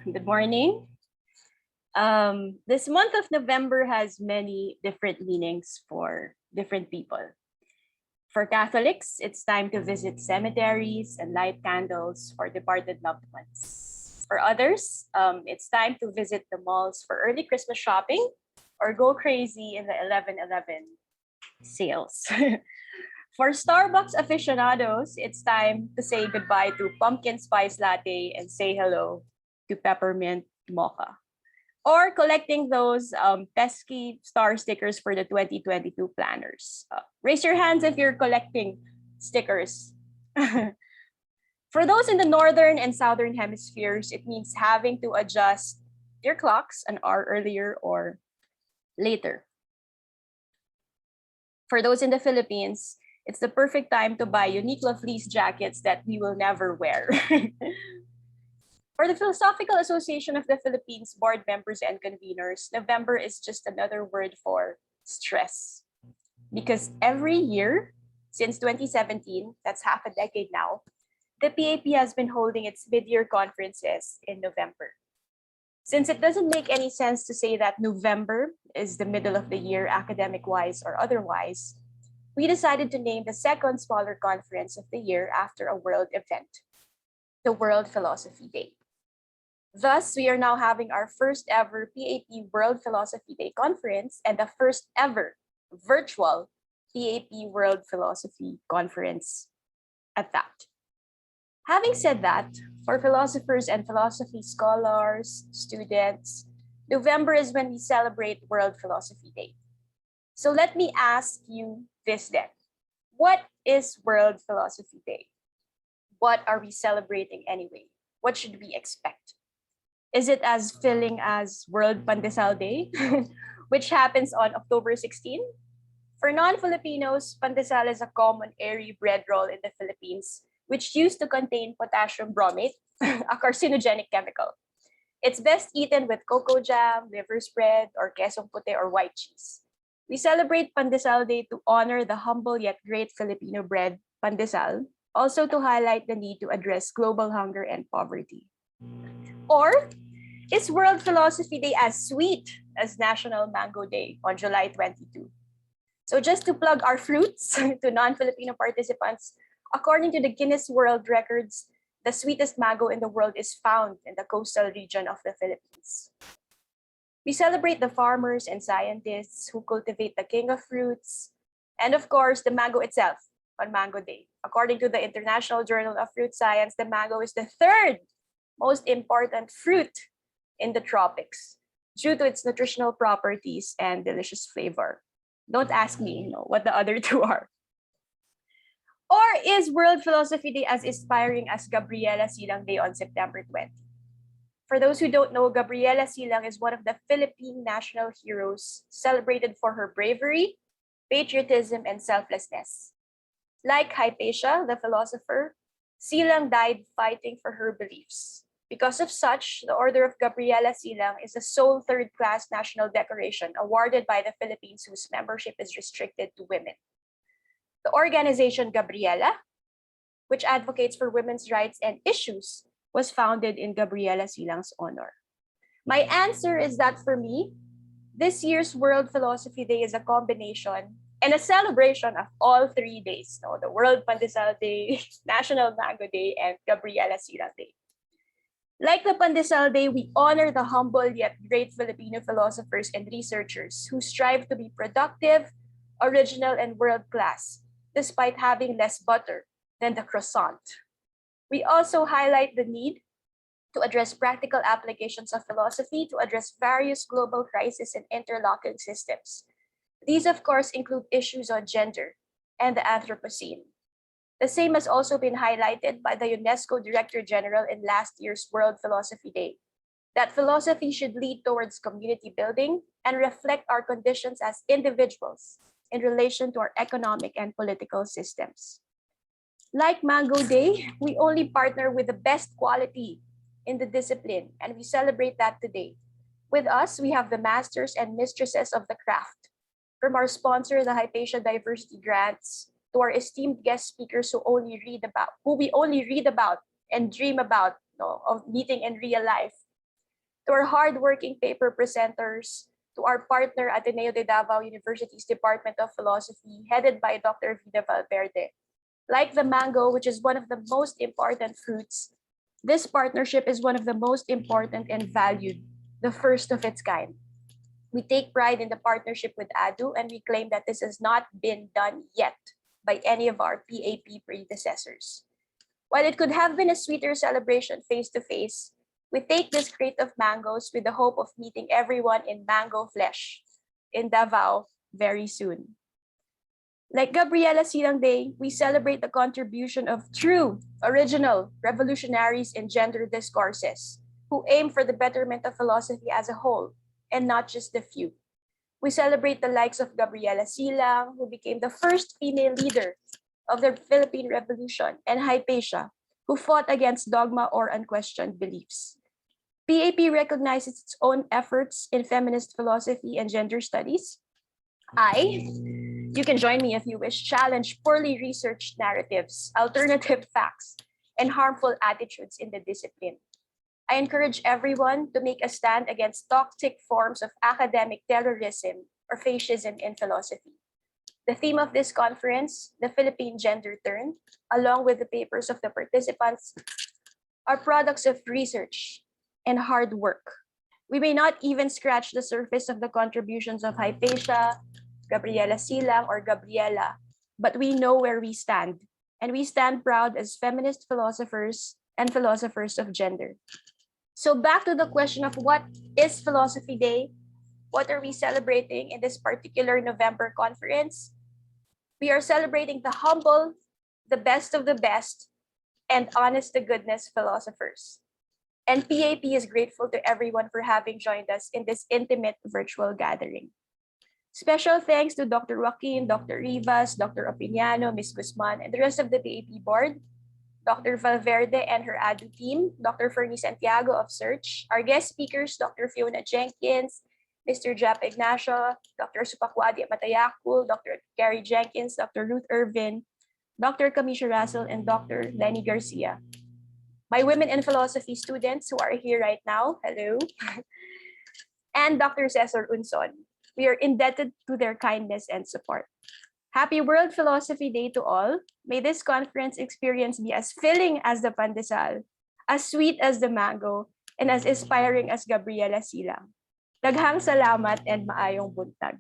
Good morning. This month of November has many different meanings for different people. For Catholics, it's time to visit cemeteries and light candles for departed loved ones. For others, it's time to visit the malls for early Christmas shopping or go crazy in the 11/11 sales. For Starbucks aficionados, it's time to say goodbye to pumpkin spice latte and say hello to peppermint mocha. Or collecting those pesky star stickers for the 2022 planners. Raise your hands if you're collecting stickers. For those in the northern and southern hemispheres, it means having to adjust your clocks an hour earlier or later. For those in the Philippines, it's the perfect time to buy Uniqlo fleece jackets that we will never wear. For the Philosophical Association of the Philippines board members and conveners, November is just another word for stress. Because every year, since 2017, that's half a decade now, the PAP has been holding its mid-year conferences in November. Since it doesn't make any sense to say that November is the middle of the year, academic-wise or otherwise, we decided to name the second smaller conference of the year after a world event, the World Philosophy Day. Thus, we are now having our first ever PAP World Philosophy Day conference and the first ever virtual PAP World Philosophy Conference at that. Having said that, for philosophers and philosophy scholars, students, November is when we celebrate World Philosophy Day. So let me ask you this then. What is World Philosophy Day? What are we celebrating anyway? What should we expect? Is it as filling as World Pandesal Day, which happens on October 16? For non-Filipinos, pandesal is a common airy bread roll in the Philippines, which used to contain potassium bromate, a carcinogenic chemical. It's best eaten with cocoa jam, liver spread, or quesong puti or white cheese. We celebrate Pandesal Day to honor the humble yet great Filipino bread, pandesal, also to highlight the need to address global hunger and poverty. Or is World Philosophy Day as sweet as National Mango Day on July 22? So just to plug our fruits to non-Filipino participants, according to the Guinness World Records, the sweetest mango in the world is found in the coastal region of the Philippines. We celebrate the farmers and scientists who cultivate the king of fruits, and of course, the mango itself on Mango Day. According to the International Journal of Fruit Science, the mango is the third most important fruit in the tropics due to its nutritional properties and delicious flavor. Don't ask me, what the other two are. Or is World Philosophy Day as inspiring as Gabriela Silang Day on September 20? For those who don't know, Gabriela Silang is one of the Philippine national heroes celebrated for her bravery, patriotism, and selflessness. Like Hypatia, the philosopher, Silang died fighting for her beliefs. Because of such, the Order of Gabriela Silang is the sole third-class national decoration awarded by the Philippines whose membership is restricted to women. The organization Gabriela, which advocates for women's rights and issues, was founded in Gabriela Silang's honor. My answer is that for me, this year's World Philosophy Day is a combination and a celebration of all 3 days, the World Pandesal Day, National Mango Day, and Gabriela Silang Day. Like the Pandesal Day, we honor the humble yet great Filipino philosophers and researchers who strive to be productive, original, and world-class, despite having less butter than the croissant. We also highlight the need to address practical applications of philosophy to address various global crises and interlocking systems. These, of course, include issues on gender and the Anthropocene. The same has also been highlighted by the UNESCO Director General in last year's World Philosophy Day, that philosophy should lead towards community building and reflect our conditions as individuals in relation to our economic and political systems. Like Mango Day, we only partner with the best quality in the discipline, and we celebrate that today. With us, we have the masters and mistresses of the craft. From our sponsor, the Hypatia Diversity Grants, to our esteemed guest speakers who we only read about and dream about, of meeting in real life. to our hardworking paper presenters, to our partner Ateneo de Davao University's Department of Philosophy, headed by Dr. Vida Valverde. Like the mango, which is one of the most important fruits, this partnership is one of the most important and valued, the first of its kind. We take pride in the partnership with ADU, and we claim that this has not been done yet by any of our PAP predecessors. While it could have been a sweeter celebration face-to-face, we take this crate of mangoes with the hope of meeting everyone in mango flesh in Davao very soon. Like Gabriela Silang Day, we celebrate the contribution of true, original revolutionaries in gender discourses who aim for the betterment of philosophy as a whole and not just the few. We celebrate the likes of Gabriela Silang, who became the first female leader of the Philippine Revolution, and Hypatia, who fought against dogma or unquestioned beliefs. PAP recognizes its own efforts in feminist philosophy and gender studies. You can join me if you wish, challenge poorly researched narratives, alternative facts, and harmful attitudes in the discipline. I encourage everyone to make a stand against toxic forms of academic terrorism or fascism in philosophy. The theme of this conference, the Philippine Gender Turn, along with the papers of the participants, are products of research and hard work. We may not even scratch the surface of the contributions of Hypatia, Gabriela Silang, or Gabriela, but we know where we stand, and we stand proud as feminist philosophers and philosophers of gender. So back to the question of what is Philosophy Day? What are we celebrating in this particular November conference? We are celebrating the humble, the best of the best, and honest to goodness philosophers. And PAP is grateful to everyone for having joined us in this intimate virtual gathering. Special thanks to Dr. Joaquin, Dr. Rivas, Dr. Opiniano, Ms. Guzman, and the rest of the PAP board, Dr. Valverde and her ADU team, Dr. Fernie Santiago of Search, our guest speakers, Dr. Fiona Jenkins, Mr. Jap Ignacio, Dr. Supakwadi Matayakul, Dr. Gary Jenkins, Dr. Ruth Irvin, Dr. Kamisha Russell, and Dr. Lenny Garcia. My women in philosophy students who are here right now, hello, and Dr. Cesar Unson. We are indebted to their kindness and support. Happy World Philosophy Day to all. May this conference experience be as filling as the pandesal, as sweet as the mango, and as inspiring as Gabriela Silang. Daghang salamat and maayong buntag.